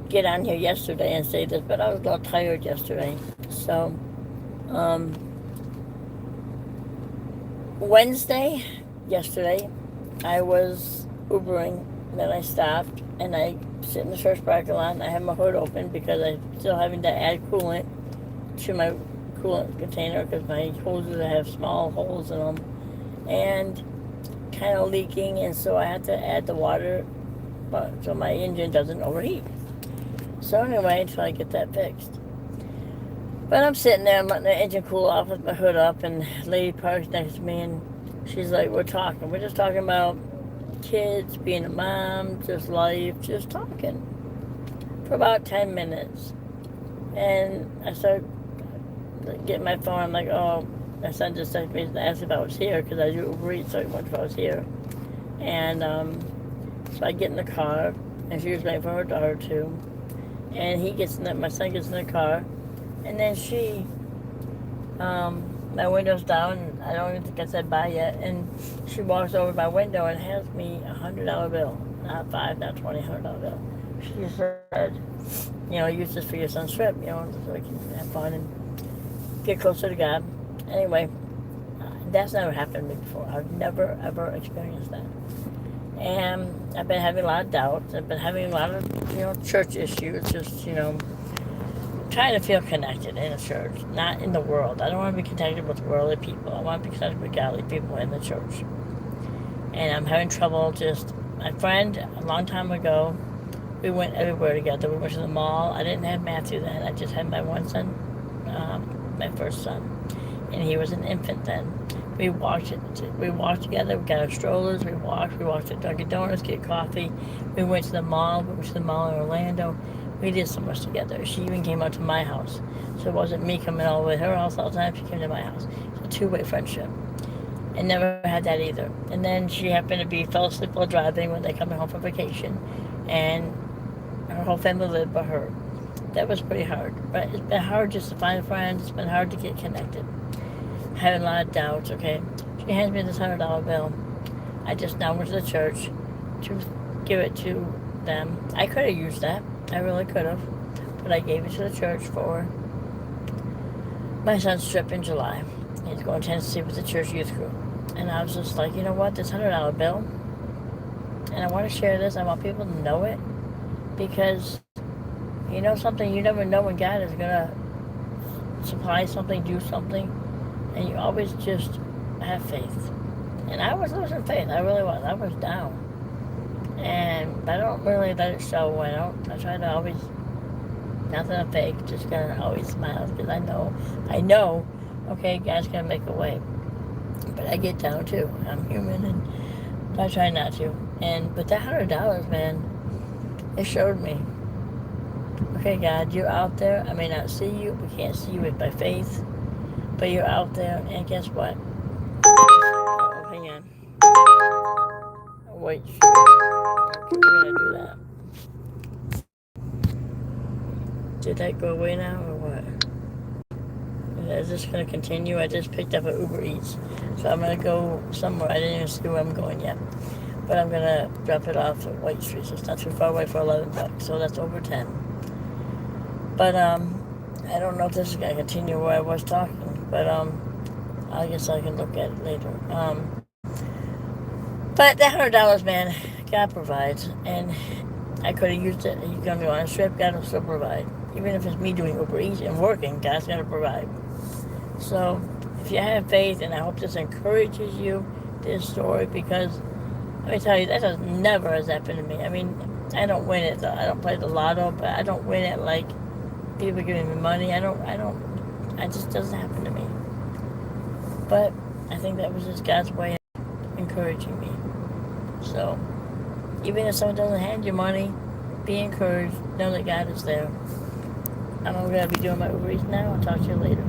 get on here yesterday and say this, but I was a little tired yesterday. So, um, Wednesday, yesterday, I was Ubering. Then I stopped and I sit in the church parking lot and I have my hood open because I'm still having to add coolant to my coolant container because my hoses have small holes in them and kind of leaking, and so I have to add the water so my engine doesn't overheat. So anyway, until I get that fixed. But I'm sitting there, I'm letting the engine cool off with my hood up, and the lady parks next to me, and she's like, we're just talking about kids, being a mom, just life, just talking for about 10 minutes. And I started getting my phone, I'm like, oh, my son just texted me to ask if I was here, because I do Uber Eats, so he wondered if I was here. And so I get in the car, and she was waiting for her daughter too. And my son gets in the car, and then my window's down, and I don't even think I said bye yet, and she walks over my window and hands me $100 bill, not $5, not $20, $100 bill. She said, use this for your son's trip, so we can have fun and get closer to God. Anyway, that's never happened to me before. I've never, ever experienced that. And I've been having a lot of doubts. I've been having a lot of, church issues, just, trying to feel connected in a church, not in the world. I don't want to be connected with worldly people. I want to be connected with godly people in the church. And I'm having trouble my friend, a long time ago, we went everywhere together. We went to the mall. I didn't have Matthew then. I just had my one son, my first son. And he was an infant then. We walked together. We got our strollers. We walked to Dunkin' Donuts, get coffee. We went to the mall. We went to the mall in Orlando. We did so much together. She even came out to my house. So it wasn't me coming all the way to her house all the time. She came to my house. It's a two-way friendship. And never had that either. And then she happened to fell asleep while driving when they coming home from vacation. And her whole family lived but her. That was pretty hard. But it's been hard just to find friends. It's been hard to get connected. Having a lot of doubts, okay? She hands me this $100 bill. I just now went to the church to give it to them. I could have used that. I really could have. But I gave it to the church for my son's trip in July. He's going to Tennessee with the church youth group. And I was just like, you know what? This $100 bill. And I want to share this. I want people to know it. Because, something, you never know when God is going to supply something, do something. And you always just have faith. And I was losing faith. I really was. I was down. And I don't really let it show. I try to always, nothing to fake, just gonna always smile. Because I know, okay, God's gonna make a way. But I get down too. I'm human, and I try not to. But that $100, man, it showed me. Okay, God, you're out there. I may not see you. We can't see you by faith. But you're out there, and guess what? Oh, hang on. Wait. We're gonna do that. Did that go away now, or what? Is this gonna continue? I just picked up an Uber Eats. So I'm gonna go somewhere. I didn't even see where I'm going yet. But I'm gonna drop it off at White Street, so it's not too far away for $11. So that's over 10. But, I don't know if this is gonna continue where I was talking. But, I guess I can look at it later. But that $100, man, God provides. And I could have used it. You're going to go on a trip, God will still provide. Even if it's me doing Uber Eats and working, God's going to provide. So, if you have faith, and I hope this encourages you, this story, because, let me tell you, that never has happened to me. I mean, I don't win it, though. I don't play the lotto, but I don't win it like people giving me money. It just doesn't happen to me. But I think that was just God's way of encouraging me. So, even if someone doesn't hand you money, be encouraged. Know that God is there. I'm going to be doing my Uber Eats now. I'll talk to you later.